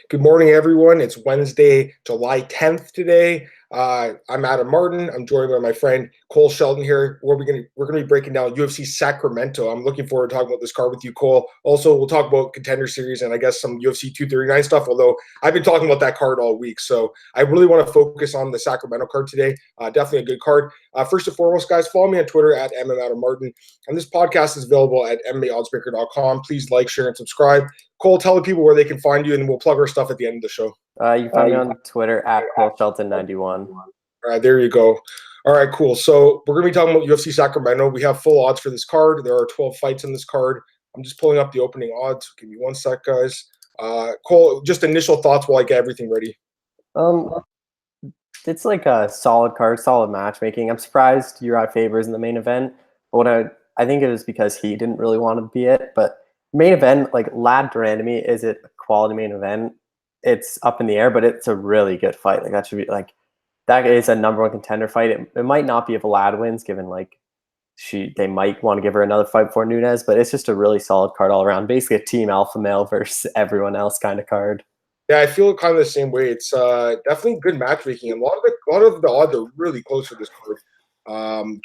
Good morning, everyone. It's Wednesday, July 10th today. I'm Adam Martin. I'm joined by my friend Cole Shelton here. We're gonna be breaking down UFC Sacramento. I'm looking forward to talking about this card with you, Cole. Also, we'll talk about Contender series and I guess some UFC 239 stuff. Although I've been talking about that card all week, so I really want to focus on the Sacramento card today. Definitely a good card. First and foremost, guys, follow me on Twitter at MMAOB, and this podcast is available at MMAOddsbreaker.com. Please like, share, and subscribe. Cole, tell the people where they can find you, and we'll plug our stuff at the end of the show. You can find me on Twitter at ColeShelton91. All right, there you go. All right, cool. So we're going to be talking about UFC Sacramento. We have full odds for this card. There are 12 fights in this card. I'm just pulling up the opening odds. Give me one sec, guys. Cole, just initial thoughts while I get everything ready. It's like a solid card, solid matchmaking. I'm surprised Urijah Faber is in the main event. But I think it was because he didn't really want to be it. But main event, like Ladd Durandamy, is it a quality main event? It's up in the air, but it's a really good fight. Like that should be that is a number one contender fight. It might not be if Ladd wins, given they might want to give her another fight before Nunes, but it's just a really solid card all around. Basically a team alpha male versus everyone else kind of card. Yeah, I feel kind of the same way. It's definitely good matchmaking. A lot of the odds are really close for this card.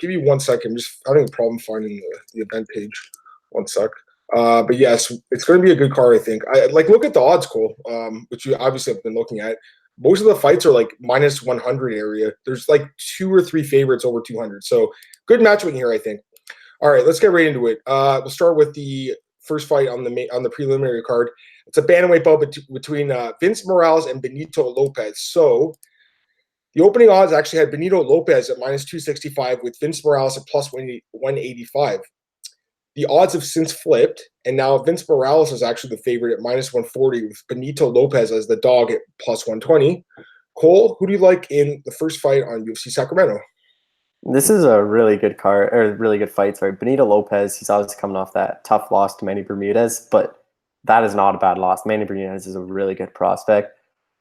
Give me 1 second. I'm just having a problem finding the event page. 1 sec. But yes, it's going to be a good card, I think. Look at the odds, Cole, which you obviously have been looking at. Most of the fights are like minus 100 area. There's like 2 or 3 favorites over 200. So good matchmaking here, I think. All right, let's get right into it. We'll start with the first fight on the preliminary card. It's a bantamweight bout between Vince Morales and Benito Lopez. So the opening odds actually had Benito Lopez at minus 265 with Vince Morales at plus 185. The odds have since flipped, and now Vince Morales is actually the favorite at minus 140 with Benito Lopez as the dog at plus 120. Cole, who do you like in the first fight on UFC Sacramento? This is a really good card, or really good fight. Sorry, Benito Lopez, he's obviously coming off that tough loss to Manny Bermudez, but that is not a bad loss. Manny Bermudez is a really good prospect.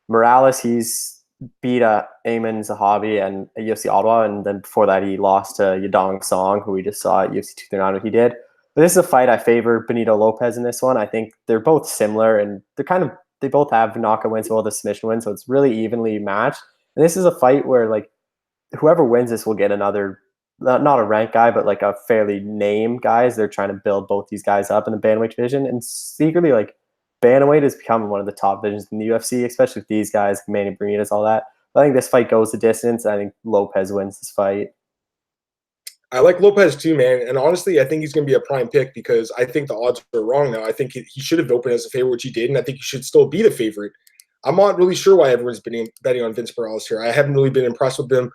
Morales, he's beat Ayman Zahabi and UFC Ottawa, and then before that he lost to Yadong Song, who we just saw at UFC 239 what he did. But this is a fight I favor Benito Lopez in this one. I think they're both similar, and they both have knockout wins, both a submission win, so it's really evenly matched. And this is a fight where whoever wins this will get another, not a ranked guy, but like a fairly named guy, as they're trying to build both these guys up in the bantamweight division. And secretly, bantamweight has become one of the top divisions in the UFC, especially with these guys, Manny Bermudez, all that. I think this fight goes the distance. I think Lopez wins this fight. I like Lopez too, man. And honestly, I think he's going to be a prime pick because I think the odds are wrong now. I think he should have opened as a favorite, which he did, and I think he should still be the favorite. I'm not really sure why everyone's been betting on Vince Morales here. I haven't really been impressed with him.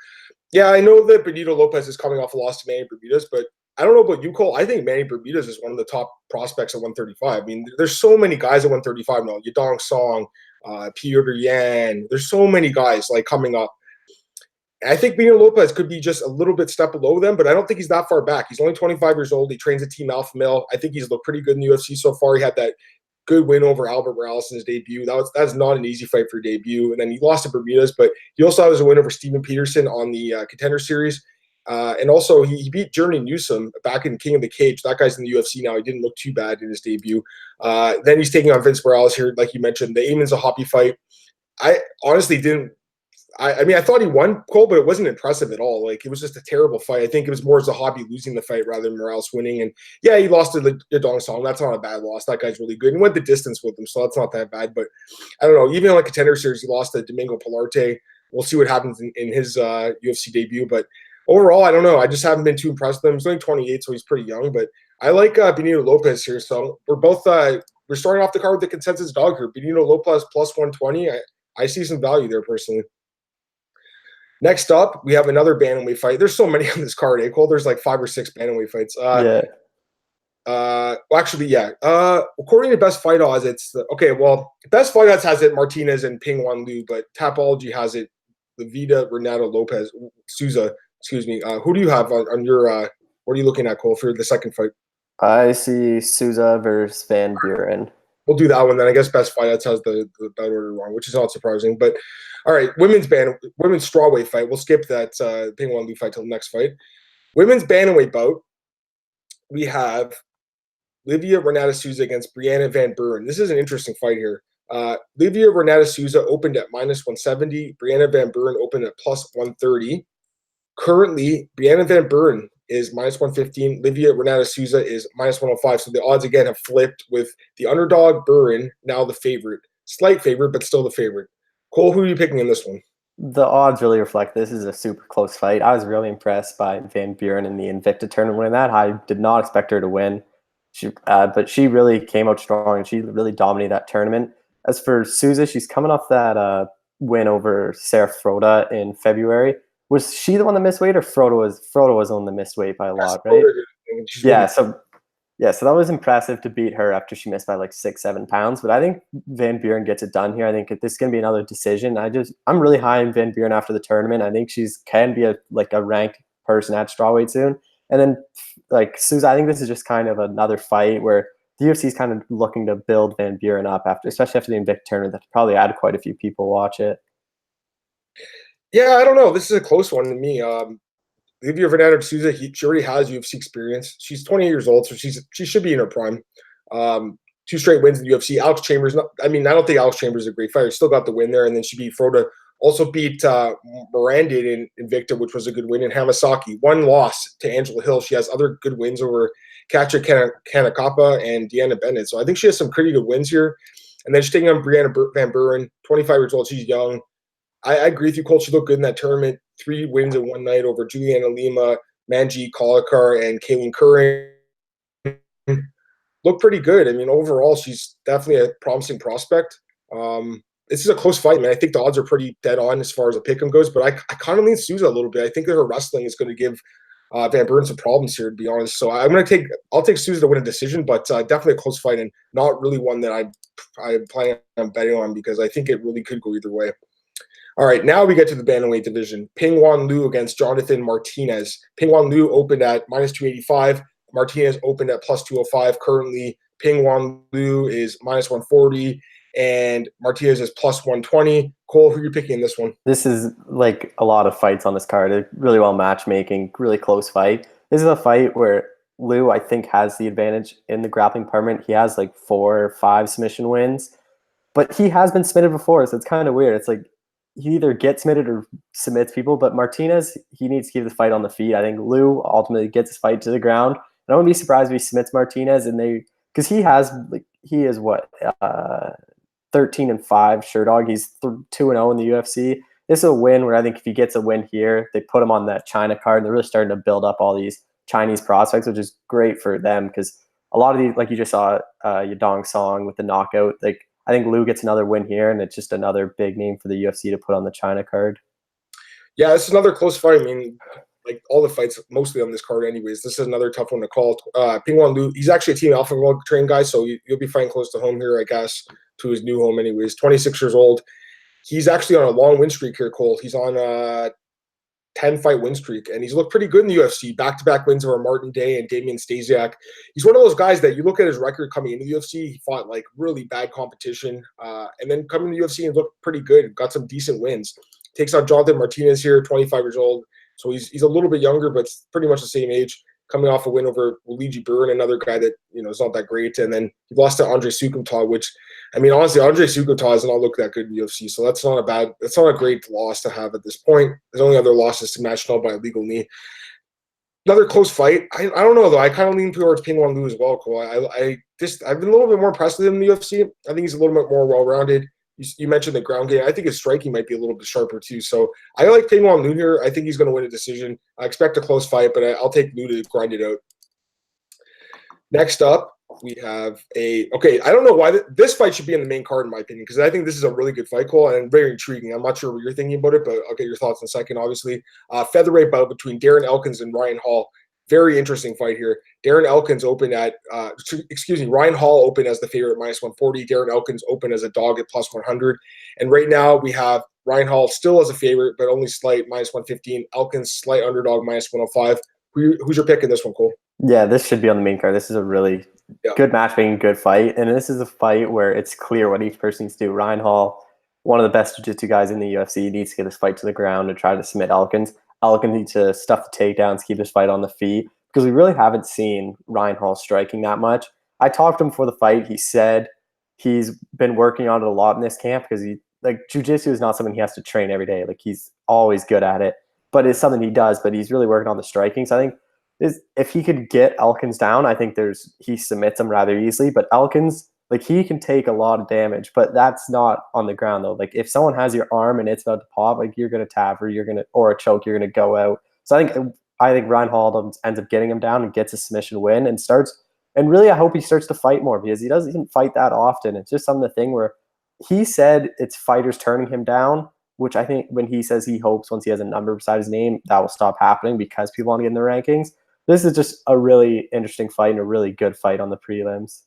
Yeah, I know that Benito Lopez is coming off a loss to Manny Bermudez, but I don't know about you, Cole. I think Manny Bermudez is one of the top prospects at 135. I mean, there's so many guys at 135 now. Yadong Song, Petr Yan. There's so many guys coming up. I think Benito Lopez could be just a little bit step below them, but I don't think he's that far back. He's only 25 years old. He trains a team alpha male. I think he's looked pretty good in the UFC so far. He had that good win over Albert Morales in his debut. That's not an easy fight for debut. And then he lost to Bermudez, but he also has a win over Steven Peterson on the Contender series. And also he beat Journey Newsom back in King of the Cage. That guy's in the UFC now. He didn't look too bad in his debut. Then he's taking on Vince Morales here, like you mentioned. The Ayman Zahabi fight. I honestly didn't. I mean, I thought he won, Cole, but it wasn't impressive at all. It was just a terrible fight. I think it was more Zahabi losing the fight rather than Morales winning. And yeah, he lost to Yadong Song. That's not a bad loss. That guy's really good and went the distance with him, so that's not that bad. But I don't know. Even in Contender series, he lost to Domingo Pilarte. We'll see what happens in his UFC debut. But overall, I don't know. I just haven't been too impressed with him. He's only 28, so he's pretty young. But I like Benito Lopez here. So we're both we're starting off the card with the consensus dog here. Benito Lopez plus 120. I see some value there personally. Next up, we have another bantamweight fight. There's so many on this card, Cole. There's 5 or 6 bantamweight fights. According to Best Fight Odds, it's Best Fight Odds has it Martinez and Ping Wan Liu, but Tapology has it Vida Renato Lopez Souza. Excuse me. Who do you have on your? What are you looking at, Cole, for the second fight? I see Souza versus Van Buren. We'll do that one then. I guess Best Fight Odds has the bout order wrong, which is not surprising. But all right, women's strawweight fight. We'll skip that Ping Wan Liu fight till the next fight. Women's bantamweight bout. We have Livia Renata Souza against Brianna Van Buren. This is an interesting fight here. Livia Renata Souza opened at -170. Brianna Van Buren opened at +130. Currently, Brianna Van Buren is -115. Livia Renata Souza is -105. So the odds again have flipped with the underdog Buren now the favorite. Slight favorite, but still the favorite. Cole, who are you picking in this one? The odds really reflect this is a super close fight. I was really impressed by Van Buren in the Invicta tournament winning that. I did not expect her to win, but she really came out strong and she really dominated that tournament. As for Souza, she's coming off that win over Sarah Froda in February. Was she the one that missed weight, or Froda was the one that missed weight by a lot, right? Yeah, so that was impressive to beat her after she missed by like 6-7 pounds. But I think Van Buren gets it done here. I think this is going to be another decision. I'm really high on Van Buren after the tournament. I think can be a ranked person at strawweight soon. And then like Souza, I think this is just kind of another fight where the UFC is kind of looking to build Van Buren up especially after the Invicta tournament. That probably had quite a few people watch it. Yeah, I don't know. This is a close one to me. Livia Renata Souza, she already has UFC experience. She's 20 years old, so she should be in her prime. 2 straight wins in the UFC. Alex Chambers, I don't think Alex Chambers is a great fighter. Still got the win there, and then she beat Froda. Also beat Miranda in Invicta, which was a good win, and Hamasaki. 1 loss to Angela Hill. She has other good wins over Katja Kanakapa and Deanna Bennett. So I think she has some pretty good wins here. And then she's taking on Brianna Van Buren, 25 years old. She's young. I agree with you, Cole. She looked good in that tournament. 3 wins in one night over Juliana Lima, Manji Kolakar, and Kaylin Curran. Looked pretty good. I mean, overall, she's definitely a promising prospect. This is a close fight, man. I think the odds are pretty dead on as far as the pick'em goes, but I kind of lean Souza a little bit. I think that her wrestling is going to give Van Buren some problems here, to be honest. So I'll take Souza to win a decision, but definitely a close fight and not really one that I'm planning on betting on because I think it really could go either way. All right, now we get to the bantamweight division. Ping Wan Liu against Jonathan Martinez. Ping Wan Liu opened at -285. Martinez opened at +205. Currently, Ping Wan Liu is -140, and Martinez is +120. Cole, who are you picking in this one? This is like a lot of fights on this card. Really well matchmaking, really close fight. This is a fight where Liu, I think, has the advantage in the grappling department. He has like 4 or 5 submission wins, but he has been submitted before, so it's kind of weird. It's like he either gets submitted or submits people, but Martinez, he needs to keep the fight on the feet. I think Liu ultimately gets his fight to the ground. And I wouldn't be surprised if he submits Martinez because he is 13-5 Sherdog. He's 2-0 in the UFC. This is a win where I think if he gets a win here, they put him on that China card. And they're really starting to build up all these Chinese prospects, which is great for them because a lot of these, like you just saw, Yadong Song with the knockout, like I think Liu gets another win here, and it's just another big name for the UFC to put on the China card. Yeah, it's another close fight. I mean, like all the fights mostly on this card anyways. This is another tough one to call. Ping Wan Liu, he's actually a Team Alpha World trained guy, so you'll be fighting close to home here, I guess, to his new home anyways. 26 years old. He's actually on a long win streak here, Cole. He's on a 10-fight win streak, and he's looked pretty good in the UFC. Back-to-back wins over Martin Day and Damian Stasiak. He's one of those guys that you look at his record coming into the UFC, he fought like really bad competition, and then coming to the UFC and looked pretty good, got some decent wins. Takes on Jonathan Martinez here, 25 years old. So he's a little bit younger, but pretty much the same age. Coming off a win over Luigi Burin, another guy that is not that great, and then he lost to Andre Sukumta, which, I mean, honestly, Andre Sukumta has not looked that good in the UFC, so that's not a great loss to have at this point. His only other loss is to Machinal by a legal knee. Another close fight. I don't know though. I kind of lean towards Ping Wan Liu as well, Cole. I've been a little bit more impressed with him in the UFC. I think he's a little bit more well-rounded. You mentioned the ground game. I think his striking might be a little bit sharper too. So I like Ping Wan Liu here. I think he's going to win a decision. I expect a close fight, but I'll take Liu to grind it out. Next up, we have I don't know why this fight should be in the main card in my opinion, because I think this is a really good fight, Cole, and very intriguing. I'm not sure what you're thinking about it, but I'll get your thoughts in a second, obviously. Featherweight bout between Darren Elkins and Ryan Hall. Very interesting fight here. Darren Elkins opened at, Ryan Hall opened as the favorite at -140. Darren Elkins opened as a dog at +100. And right now we have Ryan Hall still as a favorite, but only slight -115. Elkins slight underdog -105. Who's your pick in this one, Cole? Yeah, this should be on the main card. This is a really good matchmaking, good fight. And this is a fight where it's clear what each person needs to do. Ryan Hall, one of the best jiu-jitsu guys in the UFC, needs to get this fight to the ground and try to submit Elkins. Elkins needs to stuff the takedowns, keep this fight on the feet, because we really haven't seen Ryan Hall striking that much. I talked to him before the fight. He said he's been working on it a lot in this camp because jiu-jitsu is not something he has to train every day. Like he's always good at it, but it's something he does. But he's really working on the striking. So I think if he could get Elkins down, I think he submits him rather easily. But Elkins, like he can take a lot of damage, but that's not on the ground though. Like if someone has your arm and it's about to pop, like you're gonna tap or a choke, you're gonna go out. So I think Ryan Hall ends up getting him down and gets a submission win and starts. And really, I hope he starts to fight more because he doesn't fight that often. It's just the thing where he said it's fighters turning him down, which I think when he says he hopes once he has a number beside his name, that will stop happening because people want to get in the rankings. This is just a really interesting fight and a really good fight on the prelims.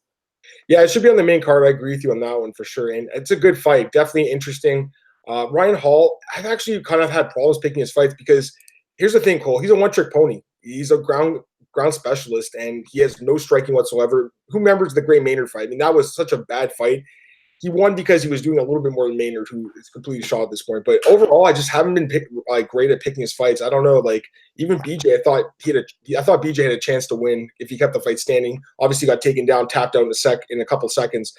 Yeah, it should be on the main card. I agree with you on that one for sure. And it's a good fight. Definitely interesting. Ryan Hall, I've actually kind of had problems picking his fights because here's the thing, Cole. He's a one-trick pony. He's a ground specialist, and he has no striking whatsoever. Who remembers the Gray Maynard fight? I mean, that was such a bad fight. He won because he was doing a little bit more than Maynard, who is completely shot at this point. But overall, I just haven't been great at picking his fights. I don't know. Like even BJ, I thought BJ had a chance to win if he kept the fight standing. Obviously, got taken down, tapped out in a couple seconds.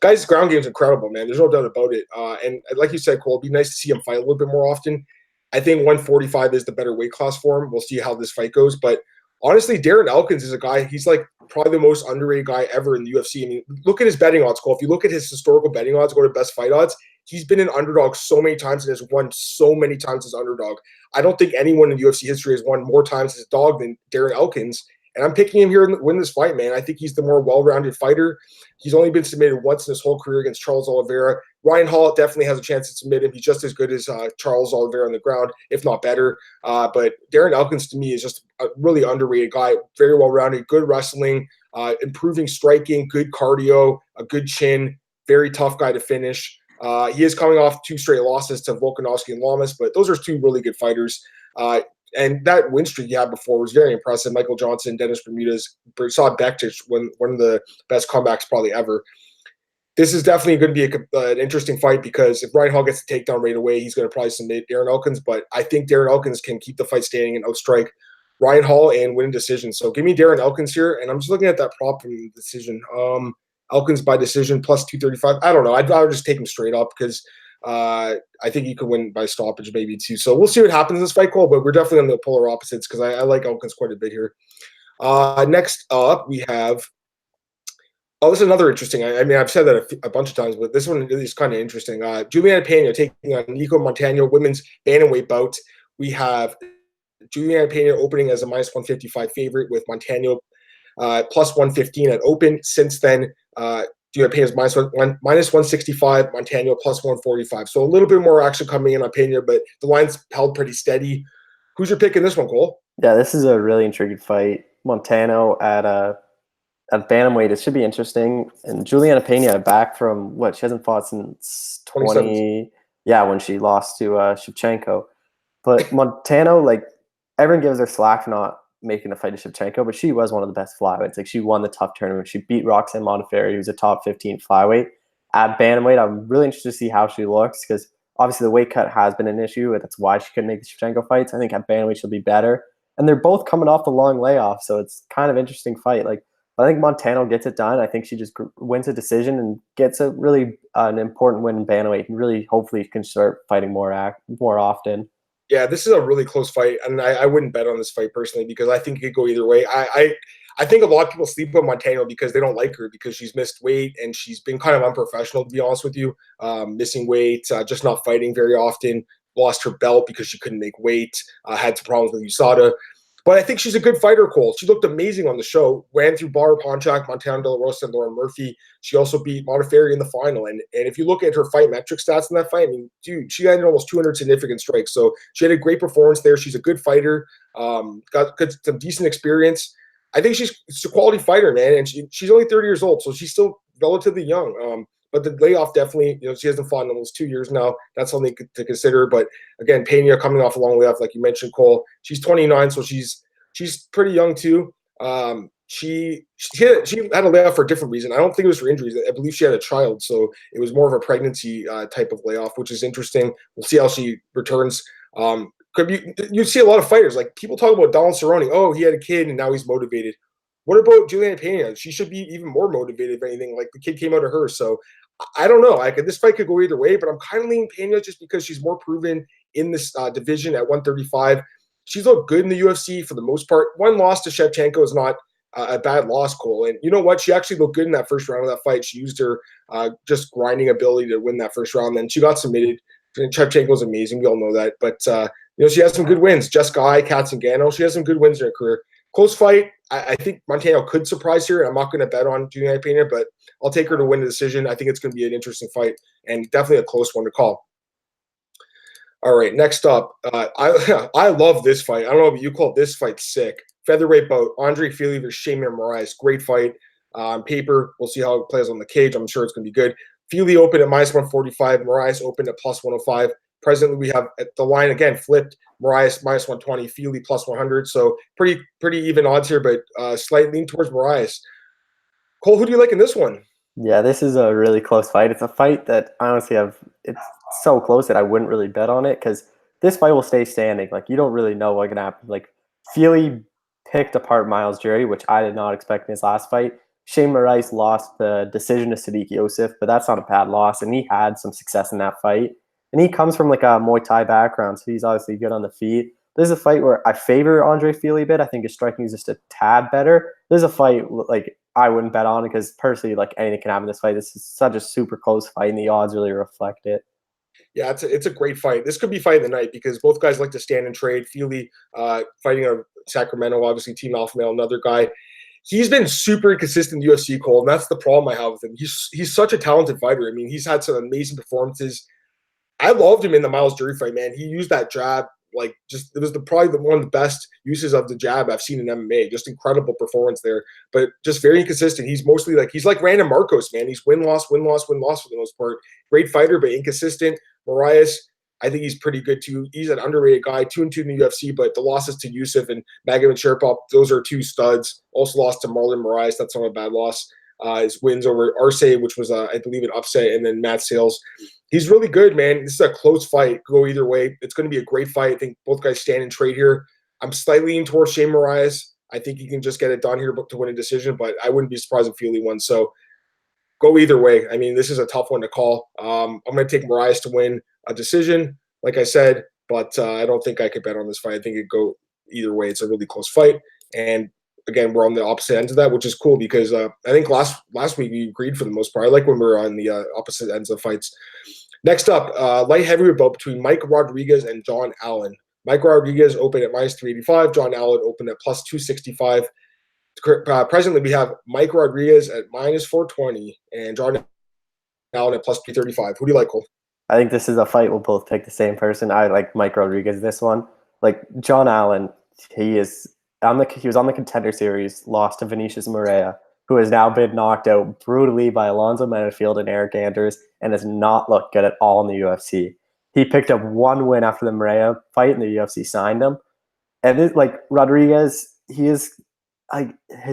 Guy's ground game is incredible, man. There's no doubt about it. And like you said, Cole, it'd be nice to see him fight a little bit more often. I think 145 is the better weight class for him. We'll see how this fight goes, but honestly, Darren Elkins is a guy, he's like probably the most underrated guy ever in the UFC. I mean, look at his betting odds, Cole. If you look at his historical betting odds, go to best fight odds, he's been an underdog so many times and has won so many times as underdog. I don't think anyone in UFC history has won more times as a dog than Darren Elkins. And I'm picking him here to win this fight, man. I think he's the more well-rounded fighter. He's only been submitted once in his whole career against Charles Oliveira. Ryan Hall definitely has a chance to submit him. He's just as good as Charles Oliveira on the ground, if not better. But Darren Elkins, to me, is just a really underrated guy. Very well-rounded, good wrestling, improving striking, good cardio, a good chin, very tough guy to finish. He is coming off 2 straight losses to Volkanovski and Lamas, but those are 2 really good fighters. And that win streak he had before was very impressive. Michael Johnson, Dennis Bermudez, saw Bektic one of the best comebacks probably ever. This is definitely going to be an interesting fight because if Ryan Hall gets the takedown right away, he's going to probably submit Darren Elkins. But I think Darren Elkins can keep the fight standing and outstrike Ryan Hall and win a decision. So give me Darren Elkins here. And I'm just looking at that prop from the decision. Elkins by decision plus 235. I don't know. I'd rather just take him straight up because I think he could win by stoppage maybe too. So we'll see what happens in this fight, Cole, but we're definitely on the polar opposites because I like Elkins quite a bit here. Next up, we have – this is another interesting – I mean, I've said that a bunch of times, but this one is kind of interesting. Juliana Pena taking on Nico Montano, women's bantamweight bout. We have Juliana Pena opening as a minus 155 favorite with Montano plus 115 at open. Since then, Juliana Pena's minus 165, Montano plus 145. So a little bit more action coming in on Pena, but the line's held pretty steady. Who's your pick in this one, Cole? Yeah, this is a really intriguing fight. Montano at bantamweight, it should be interesting. And Juliana Pena back from what? She hasn't fought since 20. Yeah, when she lost to Shevchenko. But Montano, like everyone gives her slack for not making the fight to Shevchenko, but she was one of the best flyweights. Like she won the tough tournament. She beat Roxanne Modafferi, who's a top 15 flyweight. At bantamweight, I'm really interested to see how she looks because obviously the weight cut has been an issue, and that's why she couldn't make the Shevchenko fights. I think at bantamweight she'll be better. And they're both coming off the long layoff, so it's kind of interesting fight. Like I think Montano gets it done. I think she just wins a decision and gets a really an important win in bantamweight, and really hopefully can start fighting more often. Yeah, this is a really close fight, and I wouldn't bet on this fight personally because I think it could go either way. I think a lot of people sleep on Montano because they don't like her because she's missed weight and she's been kind of unprofessional, to be honest with you. Missing weight, just not fighting very often, lost her belt because she couldn't make weight, had some problems with USADA. But I think she's a good fighter, Cole. She looked amazing on the show. Ran through Barbara Ponchak, Montana De La Rosa, and Lauren Murphy. She also beat Modafferi in the final. And if you look at her fight metric stats in that fight, I mean, dude, she had almost 200 significant strikes. So she had a great performance there. She's a good fighter. Got some decent experience. I think she's a quality fighter, man. And she's only 30 years old, so she's still relatively young. But the layoff definitely, she hasn't fought in almost 2 years now. That's something to consider. But again, Pena coming off a long layoff, like you mentioned, Cole. She's 29, so she's pretty young too. She had a layoff for a different reason. I don't think it was for injuries. I believe she had a child, so it was more of a pregnancy type of layoff, which is interesting. We'll see how she returns. You see a lot of fighters, like people talk about Donald Cerrone. Oh, he had a kid and now he's motivated. What about Juliana Pena? She should be even more motivated, if anything. Like, the kid came out of her. So I don't know. This fight could go either way, but I'm kind of leaning Pena just because she's more proven in this division at 135. She's looked good in the UFC for the most part. One loss to Shevchenko is not a bad loss, Cole. And you know what? She actually looked good in that first round of that fight. She used her just grinding ability to win that first round. Then she got submitted. Shevchenko's amazing. We all know that. But, she has some good wins. Jessica Ai, Katzengano. She has some good wins in her career. Close fight. I think Montano could surprise here. I'm not going to bet on Juliana Pena, but I'll take her to win the decision. I think it's going to be an interesting fight and definitely a close one to call. All right, next up, I love this fight. I don't know if you call this fight sick. Featherweight bout, Andre Fili versus Sheymon Moraes. Great fight. On paper, we'll see how it plays on the cage. I'm sure it's going to be good. Fili opened at -145. Moraes opened at +105. Presently, we have at the line again flipped. Moraes -120, Fili +100. So pretty even odds here, but slight lean towards Moraes. Cole, who do you like in this one? Yeah, this is a really close fight. It's a fight that I honestly it's so close that I wouldn't really bet on it because this fight will stay standing. Like, you don't really know what's going to happen. Like, Fili picked apart Miles Jury, which I did not expect in his last fight. Sheymon Moraes lost the decision to Sadiq Youssef, but that's not a bad loss, and he had some success in that fight. And he comes from like a Muay Thai background, so he's obviously good on the feet. There's a fight where I favor Andre Fili a bit. I think his striking is just a tad better. There's a fight like I wouldn't bet on because personally, like, anything can happen in this fight. This is such a super close fight, and the odds really reflect it. Yeah, it's a great fight. This could be fight of the night because both guys like to stand and trade. Fili fighting a Sacramento, obviously Team Alpha Male, another guy. He's been super inconsistent in the UFC, Cole, and that's the problem I have with him. He's such a talented fighter. I mean, he's had some amazing performances. I loved him in the Miles Jury fight, man. He used that jab like just it was probably one of the best uses of the jab I've seen in MMA. Just incredible performance there, but just very inconsistent. He's mostly he's like Randon Marcos, man. He's win loss for the most part. Great fighter, but inconsistent. Moraes, I think he's pretty good too. He's an underrated guy, 2-2 in the UFC, but the losses to Youssef and Magomed Sharipov, those are two studs. Also lost to Marlon Moraes. That's not a bad loss. His wins over Arce, which was, I believe, an upset, and then Matt Sales. He's really good, man. This is a close fight. Go either way. It's going to be a great fight. I think both guys stand and trade here. I'm slightly leaning towards Sheymon Moraes. I think he can just get it done here to win a decision, but I wouldn't be surprised if Fili won. So go either way. I mean, this is a tough one to call. I'm going to take Moraes to win a decision, like I said, but I don't think I could bet on this fight. I think it could go either way. It's a really close fight, and again, we're on the opposite ends of that, which is cool because I think last week we agreed for the most part. I like when we're on the opposite ends of fights. Next up, light heavyweight bout between Mike Rodriguez and John Allen. Mike Rodriguez opened at -385. John Allen opened at +265. Presently, we have Mike Rodriguez at -420 and John Allen at +335. Who do you like, Cole? I think this is a fight we'll both pick the same person. I like Mike Rodriguez this one. Like, John Allen, he was on the Contender series, lost to Vinicius Moreira, who has now been knocked out brutally by Alonzo Menifield and Eric Anders and has not looked good at all in the UFC. He picked up one win after the Moreira fight, and the UFC signed him. And Rodriguez, his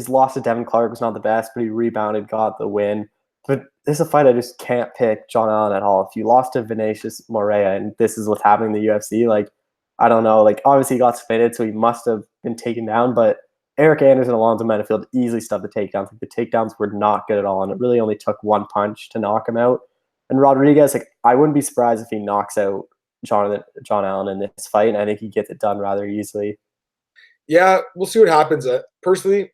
loss to Devin Clark was not the best, but he rebounded, got the win. But this is a fight I just can't pick John Allen at all. If you lost to Vinicius Moreira and this is what's happening in the UFC, I don't know. Obviously he got submitted, so he must have been taken down, but Eric Anders and Alonzo Menifield easily stuffed the takedowns. The takedowns were not good at all, and it really only took one punch to knock him out. And Rodriguez, I wouldn't be surprised if he knocks out John Allen in this fight, and I think he gets it done rather easily. Yeah, we'll see what happens. Personally,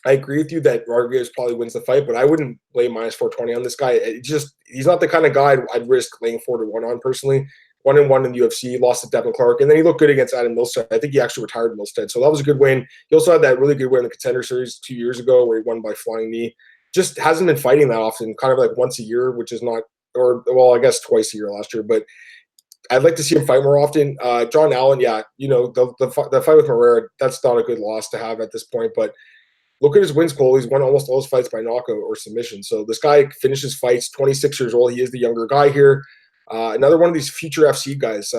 I agree with you that Rodriguez probably wins the fight, but I wouldn't lay -420 on this guy. He's not the kind of guy I'd risk laying 4-1 on personally. 1-1 in the UFC, lost to Devin Clark, and then he looked good against Adam Milstead. I think he actually retired Milstead, so that was a good win. He also had that really good win in the Contender Series 2 years ago where he won by flying knee. Just hasn't been fighting that often, kind of once a year, which is not, I guess twice a year last year, but I'd like to see him fight more often. John Allen, yeah, the fight with Moreira, that's not a good loss to have at this point, but look at his wins, Cole. He's won almost all his fights by knockout or submission. So this guy finishes fights, 26 years old. He is the younger guy here. Another one of these future FC guys,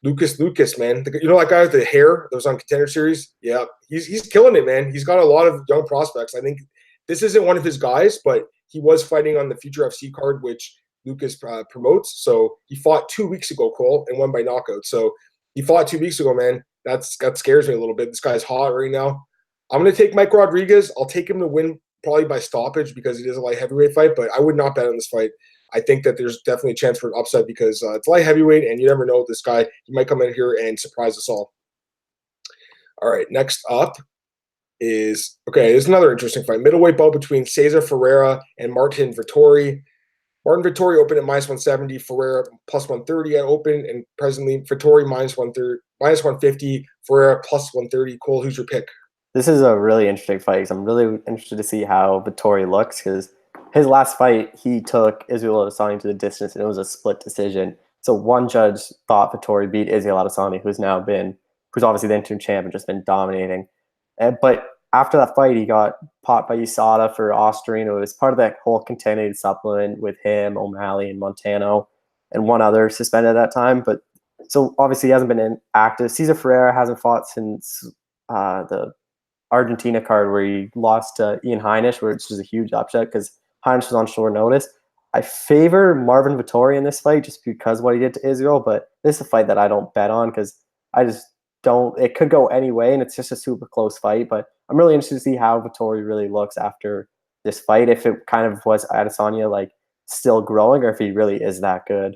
Lucas, man. That guy with the hair that was on Contender Series? Yeah, he's killing it, man. He's got a lot of young prospects. I think this isn't one of his guys, but he was fighting on the future FC card, which Lucas promotes. So he fought 2 weeks ago, Cole, and won by knockout. So he fought 2 weeks ago, man. That scares me a little bit. This guy's hot right now. I'm going to take Mike Rodriguez. I'll take him to win probably by stoppage because it is a light heavyweight fight, but I would not bet on this fight. I think that there's definitely a chance for an upset because it's light heavyweight, and you never know this guy. He might come in here and surprise us all. All right, next up is, okay, there's another interesting fight. Middleweight bout between Cesar Ferreira and Martin Vettori. Martin Vettori opened at minus 170, Ferreira plus 130 at open, and presently Vettori minus 150, Ferreira plus 130. Cole, who's your pick? This is a really interesting fight because I'm really interested to see how Vettori looks because his last fight, he took Israel Adesanya to the distance, and it was a split decision. So one judge thought Vettori beat Israel Adesanya, who's obviously the interim champ and just been dominating. But after that fight, he got popped by USADA for Austrian. It was part of that whole contaminated supplement with him, O'Malley, and Montano, and one other suspended at that time. But so obviously he hasn't been active. Cesar Ferreira hasn't fought since the Argentina card where he lost to Ian Heinisch, which was a huge upset because Heinisch was on short notice. I favor Marvin Vettori in this fight just because of what he did to Israel, but this is a fight that I don't bet on because I just don't. It could go any way, and it's just a super close fight. But I'm really interested to see how Vettori really looks after this fight. If it kind of was Adesanya like still growing, or if he really is that good.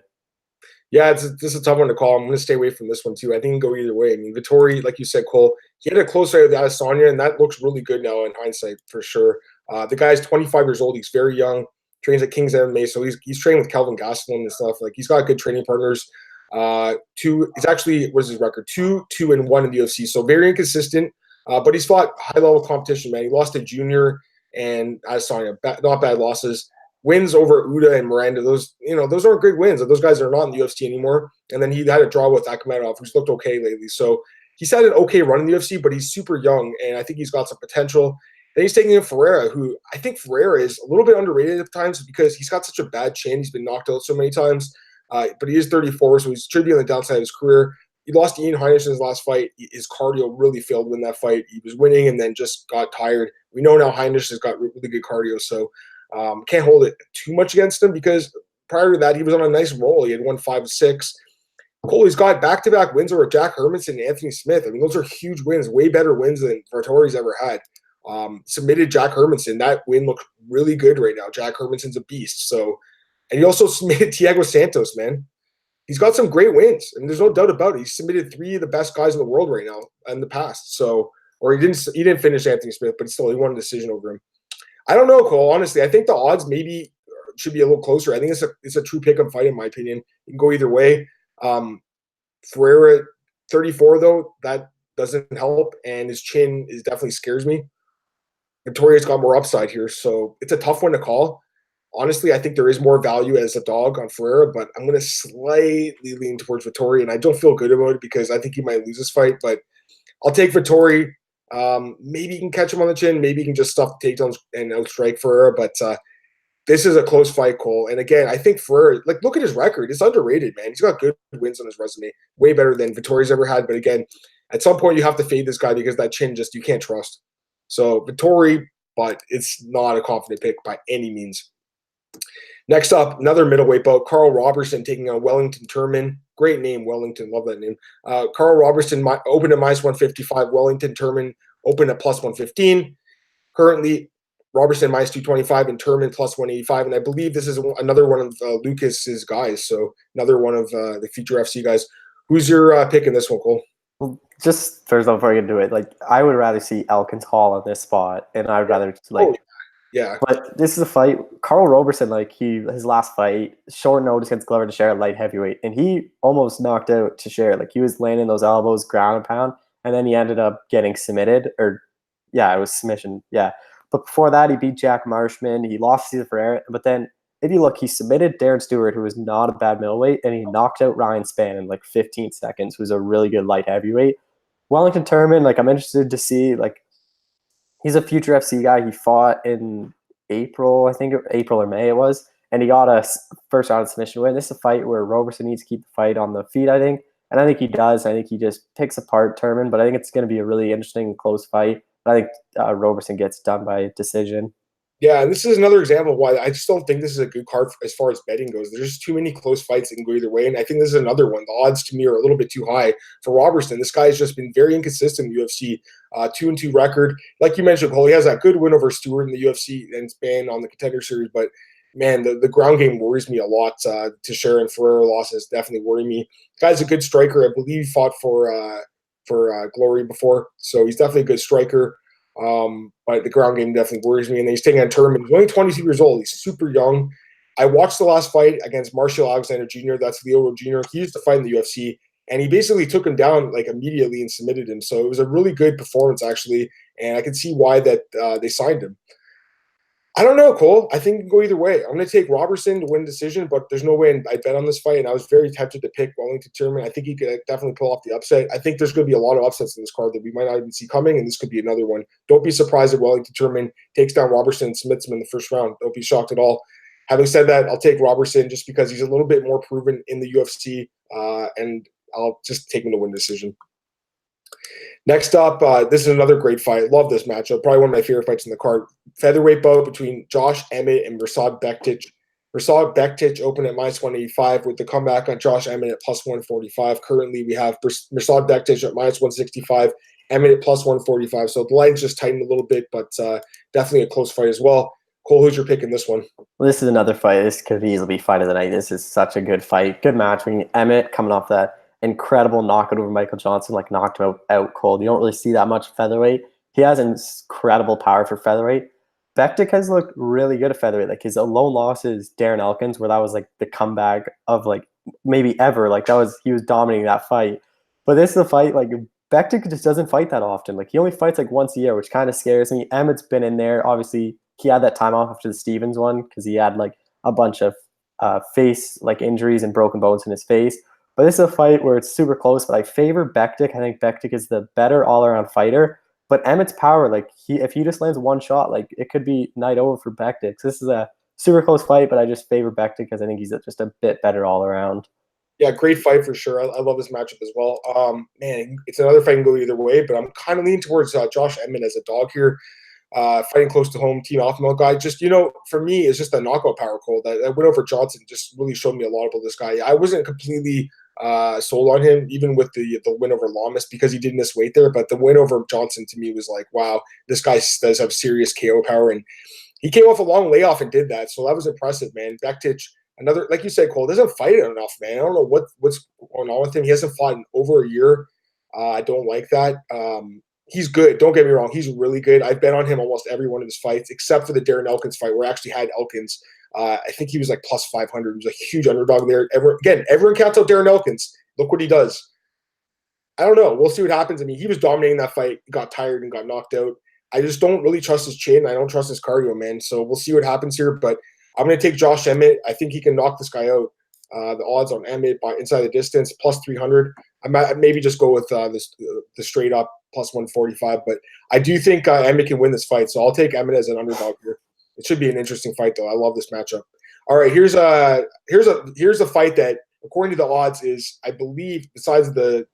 Yeah, this is a tough one to call. I'm going to stay away from this one too. I think it can go either way. I mean, Vettori, like you said, Cole, he had a close fight with Adesanya, and that looks really good now in hindsight for sure. The guy's 25 years old. He's very young. Trains at King's MMA, so he's training with Kelvin Gastelum and stuff. Like he's got good training partners. He's actually, what is his record? 2-1 in the UFC. So very inconsistent. But he's fought high level competition, man. He lost to Junior and Adesanya, not bad losses. Wins over Uda and Miranda, those aren't great wins. Those guys are not in the UFC anymore. And then he had a draw with Akhmedov, who's looked okay lately. So he's had an okay run in the UFC, but he's super young, and I think he's got some potential. Then he's taking in Ferreira, who I think Ferreira is a little bit underrated at times because he's got such a bad chin. He's been knocked out so many times, but he is 34, so he's should be on the downside of his career. He lost to Ian Heinisch in his last fight. His cardio really failed in that fight. He was winning and then just got tired. We know now Heinisch has got really good cardio, so can't hold it too much against him because prior to that, he was on a nice roll. He had won 5 of 6. Cole, he's got back-to-back wins over Jack Hermanson and Anthony Smith. I mean, those are huge wins, way better wins than Vettori's ever had. Submitted Jack Hermanson. That win looked really good right now. Jack Hermanson's a beast. So, and he also submitted Thiago Santos, man. He's got some great wins, and there's no doubt about it. He submitted 3 of the best guys in the world right now in the past. So, or he didn't finish Anthony Smith, but still, he won a decision over him. I don't know, Cole. Honestly, I think the odds maybe should be a little closer. I think it's a true pick-up fight in my opinion. You can go either way. Ferreira, 34 though, that doesn't help, and his chin definitely scares me. Vittoria's got more upside here, so it's a tough one to call. Honestly, I think there is more value as a dog on Ferreira, but I'm going to slightly lean towards Vettori, and I don't feel good about it because I think he might lose this fight, but I'll take Vettori. Maybe you can catch him on the chin. Maybe you can just stuff the takedowns and outstrike Ferreira. But this is a close fight, Cole. And again, I think Ferreira, like, look at his record. It's underrated, man. He's got good wins on his resume, way better than Vittori's ever had. But again, at some point you have to fade this guy because that chin you can't trust. So Vettori, but it's not a confident pick by any means. Next up, another middleweight bout, Carl Robertson taking on Wellington Turman. Great name, Wellington. Love that name. Carl Robertson opened at minus 155. Wellington Turman opened at plus 115. Currently, Robertson minus 225 and Turman plus 185. And I believe this is another one of Lucas's guys. So another one of the future FC guys. Who's your pick in this one, Cole? Well, just first before I get into it, like I would rather see Elkins Hall on this spot, and I would rather yeah. But this is a fight. Carl Robertson, his last fight, short notice against Glover Teixeira at light heavyweight, and he almost knocked out Teixeira. Like he was landing those elbows, ground and pound, and then he ended up getting submitted. It was submission. Yeah. But before that, he beat Jack Marshman. He lost Cesar Ferreira. But then, if you look, he submitted Darren Stewart, who was not a bad middleweight, and he knocked out Ryan Spann in 15 seconds, who's a really good light heavyweight. Wellington Turman, I'm interested to see, he's a future FC guy. He fought in April, I think April or May it was, and he got a first round submission win. This is a fight where Robertson needs to keep the fight on the feet, I think. And I think he does. I think he just picks apart Turman, but I think it's going to be a really interesting close fight. I think Robertson gets done by decision. Yeah, and this is another example of why I just don't think this is a good card as far as betting goes. There's just too many close fights that can go either way, and I think this is another one. The odds to me are a little bit too high for Robertson. This guy has just been very inconsistent in the UFC. 2-2 record, like you mentioned, Cole. He has that good win over Stewart in the UFC and Spain on the Contender series, but man, the ground game worries me a lot. Teixeira and Ferreira losses definitely worry me. The guy's a good striker. I believe he fought for Glory before, so he's definitely a good striker. But the ground game definitely worries me. And then he's taking on Turman. He's only 22 years old. He's super young. I watched the last fight against Marshall Alexander Jr. That's Leo Jr. He used to fight in the UFC, and he basically took him down like immediately and submitted him. So it was a really good performance, actually, and I can see why that they signed him. I don't know, Cole. I think it can go either way. I'm going to take Robertson to win decision, but there's no way I bet on this fight, and I was very tempted to pick Wellington Turman. I think he could definitely pull off the upset. I think there's going to be a lot of upsets in this card that we might not even see coming, and this could be another one. Don't be surprised if Wellington Turman takes down Robertson and submits him in the first round. Don't be shocked at all. Having said that, I'll take Robertson just because he's a little bit more proven in the UFC, and I'll just take him to win decision. Next up, this is another great fight. Love this matchup. Probably one of my favorite fights in the card. Featherweight bout between Josh Emmett and Mirsad Bektic. Mirsad Bektic opened at -185 with the comeback on Josh Emmett at +145. Currently, we have Mirsad Bektic at -165, Emmett at +145. So the line's just tightened a little bit, but definitely a close fight as well. Cole, who's your pick in this one? Well, this is another fight. This could easily be fight of the night. This is such a good fight. Good match. Emmett coming off that incredible knockout over Michael Johnson, like knocked him out cold. You don't really see that much featherweight. He has incredible power for featherweight. Bektic has looked really good at featherweight. Like his lone loss is Darren Elkins, where that was like the comeback of like maybe ever. Like he was dominating that fight. But this is a fight like Bektic just doesn't fight that often. Like he only fights like once a year, which kind of scares me. Emmett's been in there. Obviously, he had that time off after the Stevens one because he had like a bunch of face like injuries and broken bones in his face. But this is a fight where it's super close, but I favor Bektic. I think Bektic is the better all-around fighter. But Emmett's power, like if he just lands one shot, like it could be night over for Bektic. So this is a super close fight, but I just favor Bektic because I think he's just a bit better all around. Yeah, great fight for sure. I love this matchup as well. Man, it's another fight can go either way, but I'm kind of leaning towards Josh Emmett as a dog here. Fighting close to home, team alpha male guy. Just, for me, it's just a knockout power, Cole. That win over Johnson just really showed me a lot about this guy. I wasn't completely sold on him, even with the win over Lamas because he did miss weight there. But the win over Johnson to me was like, wow, this guy does have serious KO power. And he came off a long layoff and did that. So that was impressive, man. Bektic, another, like you said, Cole, doesn't fight it enough, man. I don't know what's going on with him. He hasn't fought in over a year. I don't like that. He's good. Don't get me wrong. He's really good. I've bet on him almost every one of his fights, except for the Darren Elkins fight, where I actually had Elkins. I think he was like +500. He was a huge underdog there. Everyone counts out Darren Elkins. Look what he does. I don't know. We'll see what happens. I mean, he was dominating that fight, got tired and got knocked out. I just don't really trust his chin. I don't trust his cardio, man. So we'll see what happens here. But I'm going to take Josh Emmett. I think he can knock this guy out. The odds on Emmett by inside the distance, +300. I might maybe just go with the straight up +145. But I do think Emmett can win this fight. So I'll take Emmett as an underdog here. It should be an interesting fight, though. I love this matchup. All right, here's a fight that, according to the odds, is, I believe, besides the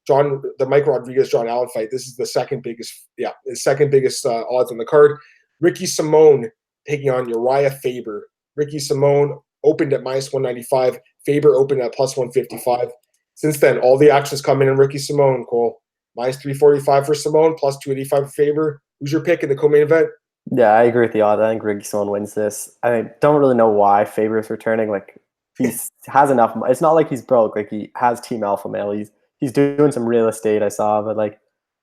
Mike Rodriguez John Allen fight, this is the second biggest odds on the card. Ricky Simone taking on Urijah Faber. Ricky Simone opened at -195. Faber opened at +155. Since then, all the action's coming in Ricky Simone, Cole. -345 for Simone, +285 for Faber. Who's your pick in the co-main event? Yeah, I agree with the odds. I think Ricky Simone wins this. I don't really know why Faber's returning. Like he has enough. It's not like he's broke. Like he has team alpha male. He's doing some real estate, I saw, but like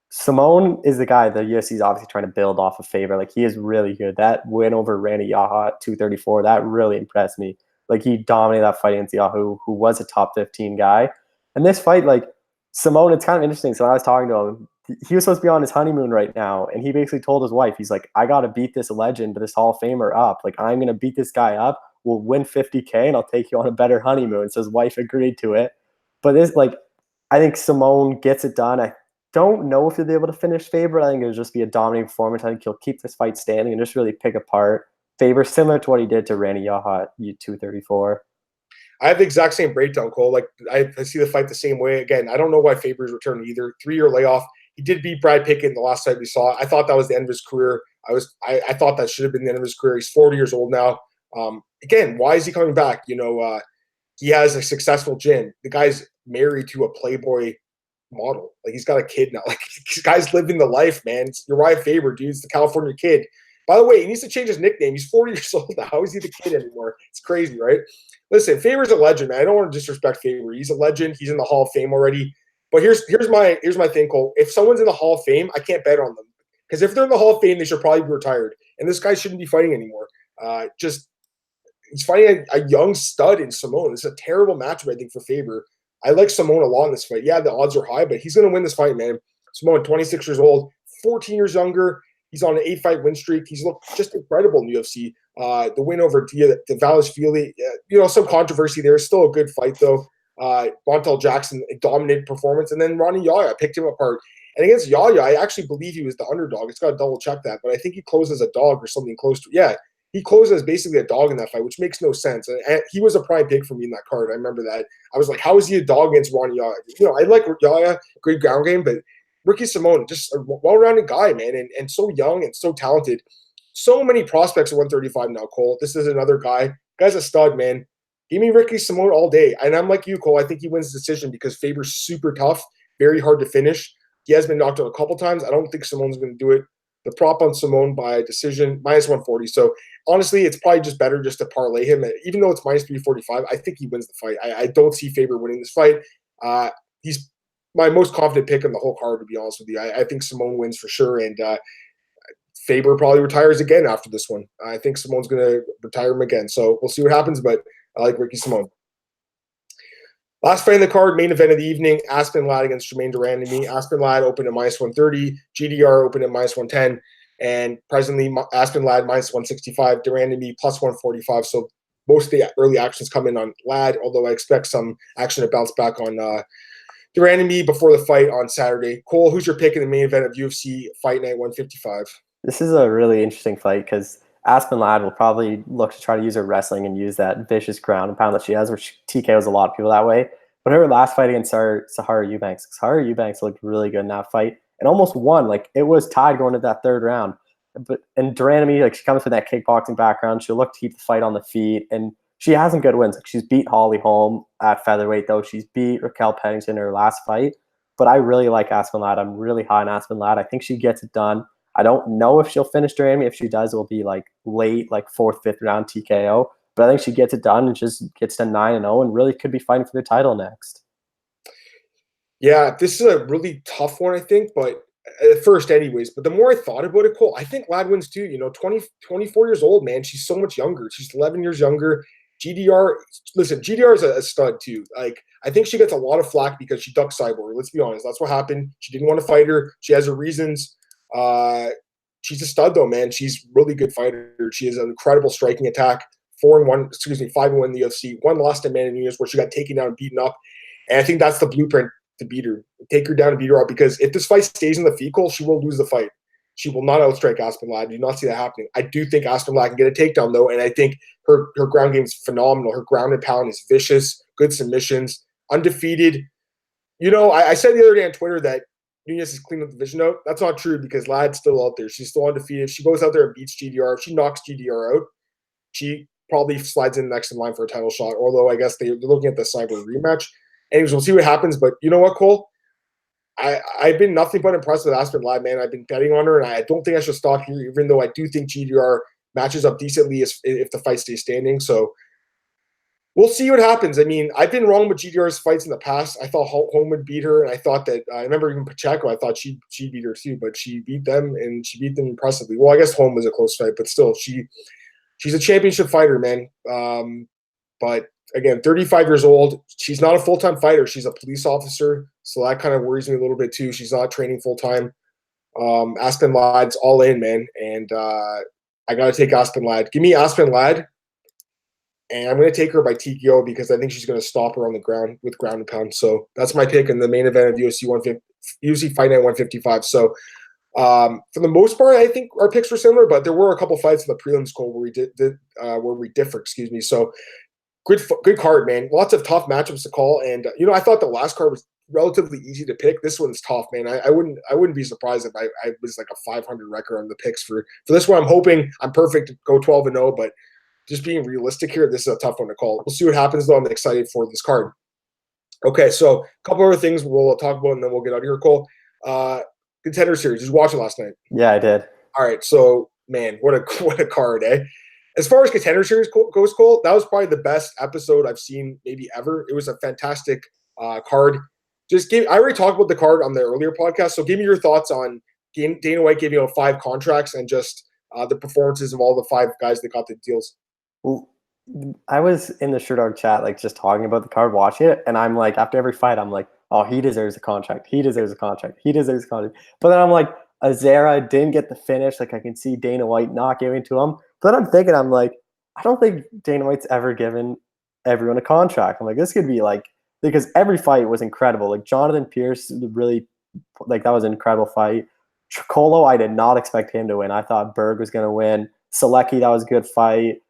Simone is the guy the UFC is obviously trying to build off of Faber. Like he is really good. That win over Randy Yaha at 234, that really impressed me. Like he dominated that fight against Yahu, who was a top 15 guy. And this fight, like Simone, it's kind of interesting. So when I was talking to him, he was supposed to be on his honeymoon right now, and he basically told his wife, he's like, I got to beat this legend, this Hall of Famer up. Like, I'm going to beat this guy up. We'll win $50K, and I'll take you on a better honeymoon. So his wife agreed to it. But this, like, I think Simone gets it done. I don't know if he'll be able to finish Faber. I think it'll just be a dominating performance. I think he'll keep this fight standing and just really pick apart Faber, similar to what he did to Randy Yaha at 234. I have the exact same breakdown, Cole. Like, I see the fight the same way. Again, I don't know why Faber's returning either. 3-year layoff. He did beat Brad Pickett the last time we saw it. I thought that was the end of his career. I thought that should have been the end of his career. He's 40 years old now. Again, why is he coming back? He has a successful gym. The guy's married to a Playboy model. Like, he's got a kid now. Like, this guy's living the life, man. It's Urijah Faber, dude. It's the California Kid. By the way, he needs to change his nickname. He's 40 years old now. How is he the kid anymore? It's crazy, right? Listen, Faber's a legend, man. I don't want to disrespect Faber. He's a legend. He's in the Hall of Fame already. But here's my thing, Cole. If someone's in the Hall of Fame, I can't bet on them. Because if they're in the Hall of Fame, they should probably be retired. And this guy shouldn't be fighting anymore. He's fighting a young stud in Simone. It's a terrible matchup, I think, for Faber. I like Simone a lot in this fight. Yeah, the odds are high, but he's going to win this fight, man. Simone, 26 years old, 14 years younger. He's on an 8-fight win streak. He's looked just incredible in the UFC. The win over Valashvili, some controversy there. Still a good fight, though. Montel Jackson, a dominant performance. And then Ronnie Yahya, I picked him apart. And against Yahya, I actually believe he was the underdog. It's got to double check that. But I think he closed as a dog or something close to it. Yeah, he closed as basically a dog in that fight, which makes no sense. And he was a prime pick for me in that card. I remember that. I was like, how is he a dog against Ronnie Yahya? I like Yahya, great ground game, but Ricky Simone, just a well-rounded guy, man, and so young and so talented. So many prospects at 135 now, Cole. This is another guy. Guy's a stud, man. Give me Ricky Simone all day. And I'm like you, Cole. I think he wins the decision because Faber's super tough, very hard to finish. He has been knocked out a couple times. I don't think Simone's going to do it. The prop on Simone by decision, minus 140. So, honestly, it's probably just better just to parlay him. Even though it's minus 345, I think he wins the fight. I don't see Faber winning this fight. He's my most confident pick on the whole card, to be honest with you. I think Simone wins for sure, and Faber probably retires again after this one. I think Simone's going to retire him again. So, we'll see what happens, but I like Ricky Simone. Last fight in the card, main event of the evening, Aspen Ladd against Jermaine Durandamy. Aspen Ladd opened at minus 130, GDR opened at minus 110, and presently Aspen Ladd minus 165, Durandamy plus 145. So most of the early actions come in on Ladd, although I expect some action to bounce back on Durandamy before the fight on Saturday. Cole, who's your pick in the main event of UFC Fight Night 155? This is a really interesting fight because Aspen Ladd will probably look to try to use her wrestling and use that vicious ground and pound that she has, which TKOs a lot of people that way. But her last fight against Sahara Eubanks looked really good in that fight and almost won. Like, it was tied going to that third round. And Durandamy, like, she comes from that kickboxing background. She'll look to keep the fight on the feet, and she has some good wins. Like, she's beat Holly Holm at featherweight, though. She's beat Raquel Pennington in her last fight. But I really like Aspen Ladd. I'm really high on Aspen Ladd. I think she gets it done. I don't know if she'll finish Durandamy. If she does, it will be like late, like 4th, 5th round TKO. But I think she gets it done and just gets to 9-0 and really could be fighting for the title next. Yeah, this is a really tough one, I think, but at first anyways. But the more I thought about it, Cole, I think Ladd wins too. 24 years old, man. She's so much younger. She's 11 years younger. GDR is a stud too. Like, I think she gets a lot of flack because she ducked Cyborg. Let's be honest. That's what happened. She didn't want to fight her. She has her reasons. She's a stud though, man. She's a really good fighter. She has an incredible striking attack. 5-1 in the UFC. One lost to Amanda Nunes where she got taken down and beaten up. And I think that's the blueprint to beat her. Take her down and beat her up, because if this fight stays in the feet, Cole, she will lose the fight. She will not outstrike Aspen Ladd. I do not see that happening. I do think Aspen Ladd can get a takedown though, and I think her ground game is phenomenal. Her ground and pound is vicious, good submissions, undefeated. I said the other day on Twitter that Nunes is cleaning up the division out. That's not true because Ladd's still out there. She's still undefeated. She goes out there and beats GDR. If she knocks GDR out, she probably slides in next in line for a title shot, although I guess they're looking at the Cyber rematch. Anyways, we'll see what happens. But you know what, Cole? I've been nothing but impressed with Aspen Ladd, man. I've been betting on her, and I don't think I should stop here, even though I do think GDR matches up decently if the fight stays standing. So we'll see what happens. I mean, I've been wrong with GDR's fights in the past. I thought Holm would beat her, and I thought that I remember even Pacheco. I thought she'd beat her too, but she beat them, and she beat them impressively. Well, I guess Holm was a close fight, but still, she's a championship fighter, man. But again, 35 years old. She's not a full-time fighter. She's a police officer, so that kind of worries me a little bit too. She's not training full-time. Aspen Ladd's all in, man, and I got to take Aspen Ladd. Give me Aspen Ladd, and I'm going to take her by TKO because I think she's going to stop her on the ground with ground and pound. So that's my pick in the main event of UFC Fight Night 155. So for the most part, I think our picks were similar, but there were a couple fights in the prelims, Cole, where we differ. Excuse me. So good card, man. Lots of tough matchups to call, and I thought the last card was relatively easy to pick. This one's tough, man. I wouldn't be surprised if I was like a 500 record on the picks for this one. I'm hoping I'm perfect to go 12-0, but just being realistic here, this is a tough one to call. We'll see what happens though. I'm excited for this card. Okay, so a couple other things we'll talk about and then we'll get out of here, Cole. Contender series. Did you watch it last night? Yeah, I did. All right, so man, what a card, eh? As far as Contender series goes, Cole, that was probably the best episode I've seen maybe ever. It was a fantastic card. I already talked about the card on the earlier podcast, so give me your thoughts on Dana White giving out 5 contracts and just the performances of all the 5 guys that got the deals. Well, I was in the Sherdog chat, like just talking about the card, watching it, and I'm like, after every fight, I'm like, oh, he deserves a contract. He deserves a contract. He deserves a contract. But then I'm like, Azera didn't get the finish. Like I can see Dana White not giving to him. But then I'm thinking, I'm like, I don't think Dana White's ever given everyone a contract. I'm like, this could be like, because every fight was incredible. Like Jonathan Pierce, really, like that was an incredible fight. Chocolo, I did not expect him to win. I thought Berg was going to win. Selecki, that was a good fight.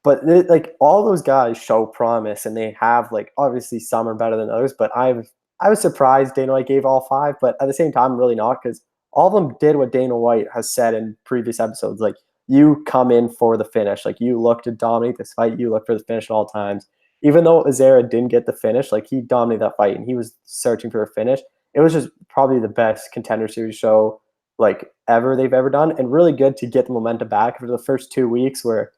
But like all those guys show promise, and they have like obviously some are better than others. But I was surprised Dana White gave all 5, but at the same time, I'm really not, because all of them did what Dana White has said in previous episodes. Like you come in for the finish, like you look to dominate this fight, you look for the finish at all times. Even though Azera didn't get the finish, like he dominated that fight and he was searching for a finish. It was just probably the best Contender Series show like ever they've ever done, and really good to get the momentum back for the first 2 weeks where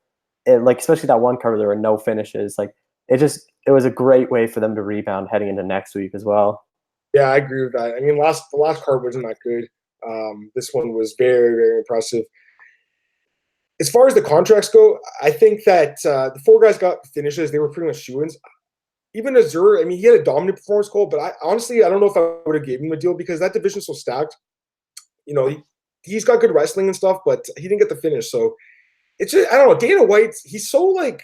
it, like especially that one cover, there were no finishes. Like it was a great way for them to rebound heading into next week as well. Yeah, I agree with that. I mean, the last card wasn't that good. This one was very, very impressive. As far as the contracts go, I think that the 4 guys got finishes. They were pretty much shoo-ins. Even Azure, I mean, he had a dominant performance, Cole, but I honestly don't know if I would have given him a deal because that division's so stacked. You know, he's got good wrestling and stuff, but he didn't get the finish. So it's just, I don't know. Dana White, he's so like